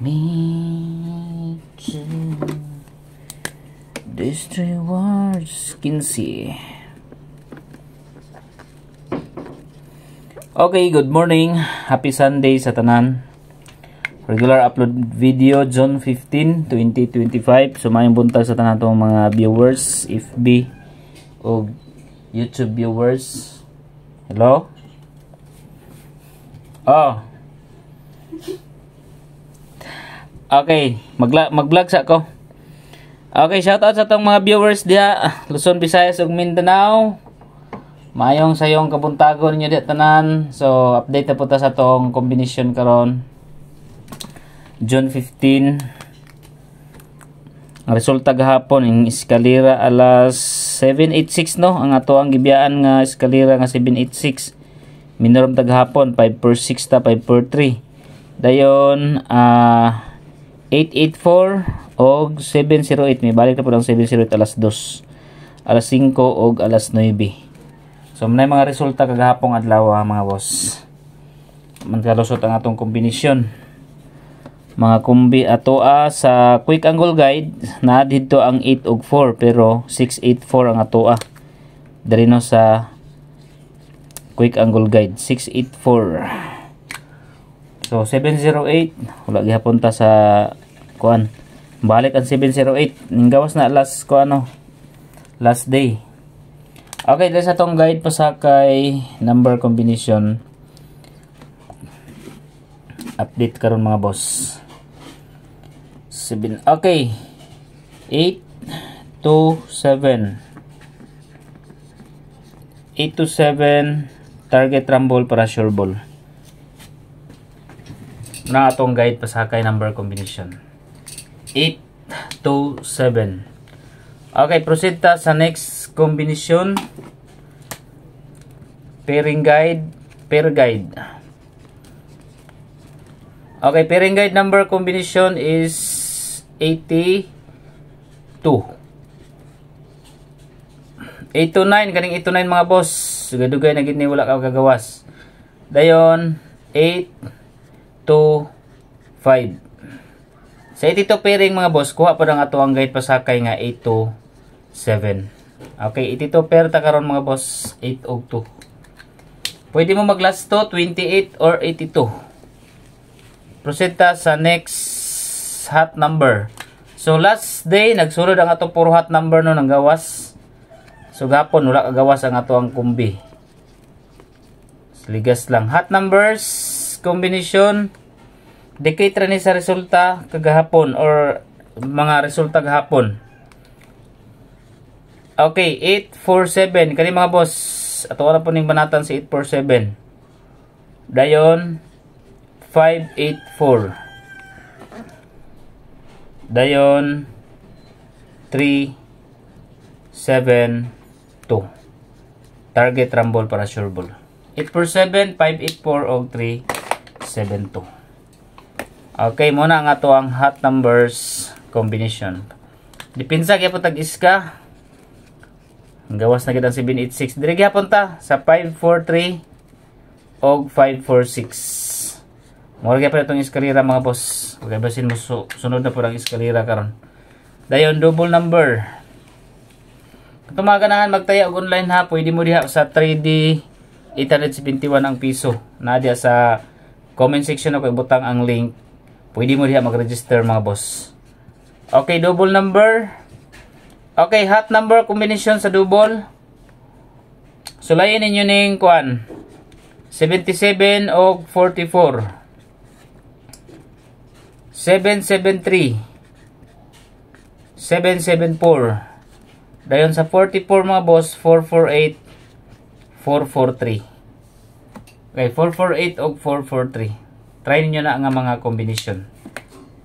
Me too. These 3 words can see. Okay, good morning. Happy Sunday sa tanan. Regular upload video June 15, 2025. So mayong buntag sa tanan tong mga viewers, FB o YouTube viewers. Hello? Oh. Okay, mag-vlog sa ako. Okay, shoutout sa tong mga viewers diha, Luzon, Visayas ug Mindanao. Mayong sayong kabuntagon ninyo diha tanan. So, update na po ta sa tong combination karon. June 15. Ang resulta gahapon ang eskalera alas 786 no, ang ato ang gibiyaan nga eskalera nga 786. Minorom ta gahapon 5/6 ta 5/3. Dayon 884 og 708, may balik na po ng 708 alas 2, alas 5 og alas 9. So may mga resulta kagahapong adlaw mga boss. Magkalusot ang atong kombinasyon. Mga kumbi ato sa quick angle guide na dito ang 8 og 4 pero 684 ang ato diri no sa quick angle guide 684. So 708 wala gihapon ta sa kuan. Balik ang 708. Ninggawas na last last day. Okay, dahil sa tong guide pasakay number combination. Update karon mga boss. 7. Okay. 8 to 7. 8 to 7 target rumble para sure ball. Na atong guide pasakay number combination. 8 to 7. Okay, proceed ta sa next combination. Pairing guide, pair guide. Okay, pairing guide number combination is 82. 8 to 9, kaning 8 to 9 mga boss. Dugay-dugay na gid ni wala ka gagawas. Dayon 8 to 5. Sa 82 pairing mga boss, kuha pa ng ato ang guide pasakay nga 8 to 7. Okay, 82 pair ta karon mga boss, 8 og 2. Pwede mo mag-last to 28 or 82. Proceed ta sa next hot number. So last day nagsulod ang ato puro hot number no nang gawas. So gapon wala ka gawas ang ato ang kumbi. Ligas lang. Hot numbers combination. Decade ra ni sa resulta kagahapon or mga resulta gahapon. Okay, 847 kani mga boss. Ato ra po ning banatan si 847. Dayon 584. Dayon 372. Target rumble para sure ball. 847, 584 og 372. Okay, muna ang ato ang hot numbers combination. Dipinsa kaya po tag-iska. Ang gawas na kitang 786. Diri gyapon ta sa 543 og 546. Mura gyapon itong eskalera mga boss. Okay, basin mo sunod na po ang eskalera karon. Dayon double number. Kung mga ganahan magtaya og online ha, pwede mo diha sa 3D 871 ang piso. Na diha sa comment section ako ibutang ang link. Pwede mo diha mag-register mga boss. Okay, double number. Okay, hot number combination sa double. Sulayin ninyo ning kuan. 77 og 44. 773. 774. Dayon sa 44 mga boss, 448. 443. Okay, 448 og 443. Try niyo na nga mga combination.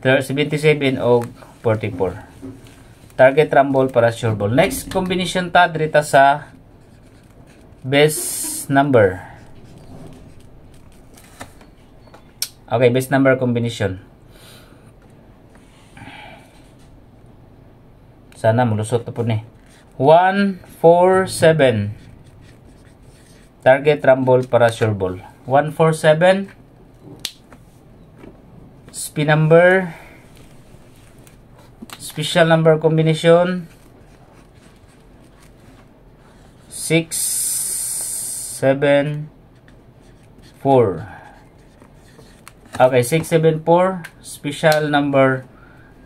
77 o 44. Target rumble para sure ball. Next combination ta drita sa best number. Okay, best number combination. Sana mulusot na po ni. 147. Target rumble para sure ball. 147 spin number, special number combination, 6, 7, 4. Okay, 6, 7, 4, special number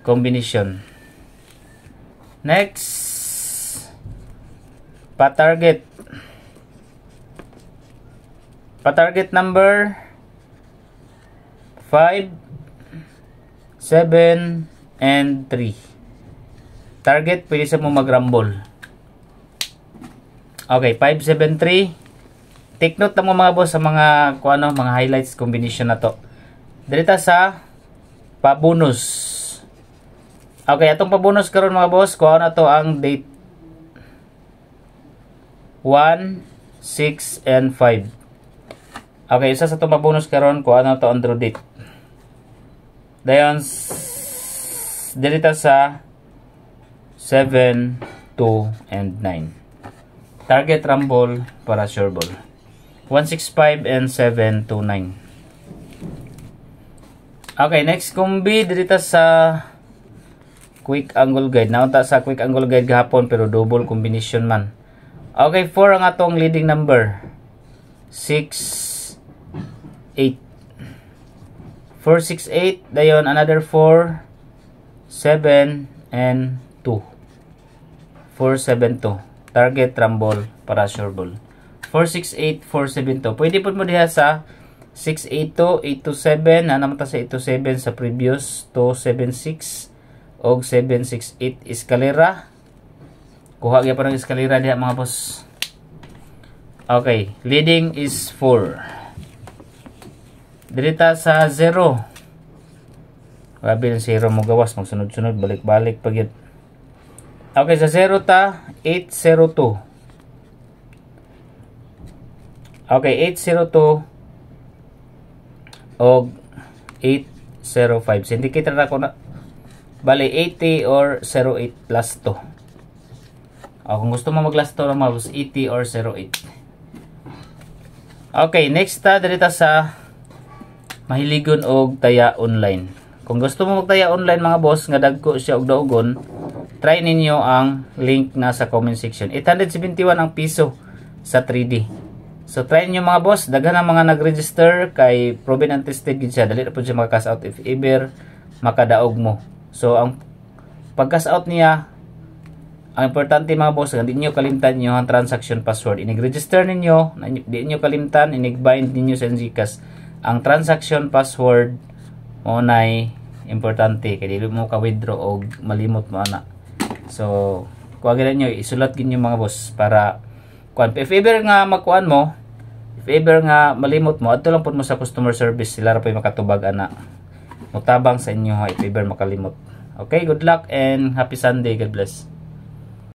combination. Next, pa-target. Pa-target number 5, 7, and 3. Target, pwede sa mo mag-rumble. Okay, 5, 7, 3. Take note na mo mga boss sa mga mga highlights combination na to. Dito sa pa-bonus. Okay, atong pa-bonus karon mga boss, kuha na to ang date 1, 6, and 5. Okay, isa sa itong pa-bonus karon, kuha na to ang draw date. Dayon, dito sa 7, 2, and 9. Target rumble para sure ball. 1, 6, 5, and 7, 2, 9. Okay, next combi dito sa quick angle guide. Naunta sa quick angle guide gahapon pero double combination man. Okay, 4 ang atong leading number. 6, 8. 4, 6, 8. Dayon, another 4, 7, and 2. 4, 7, 2. Target rumble para sure ball. 4, 6, 8, 4, 7, 2. Pwede po mo diha sa 6, 8, 2, 8, 2, 7. Naman ta sa 8, 2, 7 sa previous. 2, 7, 6. Og 7, 6, 8 eskalera. Kuha gyud pa ng eskalera diha mga boss. Okay, leading is 4. Dirita sa 0. Grabe ng 0 mo gawas, magsunod-sunod, balik-balik pag yun. Okay, sa 0 ta, 802. Okay, 802 o 805. So, indicator na ko na bali 80 or 08 plus 2. Kung gusto mo mag-last 2 naman, 80 or 08. Okay, next ta, dirita sa mahiligon og taya online. Kung gusto mo magtaya online mga boss, nga dagko siya og daugon, try ninyo ang link na sa comment section. 871 ang piso sa 3D. So try niyo mga boss, daghan ang mga nag-register kay proven and tested gid siya. Dali na po siya maka-cash out if ever makadaog mo. So ang pag-cash out niya, ang importante mga boss, hindi niyo kalimtan niyo ang transaction password. Inig-register ninyo, hindi niyo kalimtan, inig-bind ninyo sa Gcash. Ang transaction password mo nay importante kay dili mo ka withdraw og malimot mo ana. So kuha gyud niyo, isulat gid niyo mga boss para kuan if ever nga makuan mo, if ever nga malimot mo, adto lang pud mo sa customer service, sila ra pay makatubag ana. Mutabang sa inyo ha if ever makalimot. Okay, good luck and happy Sunday. God bless.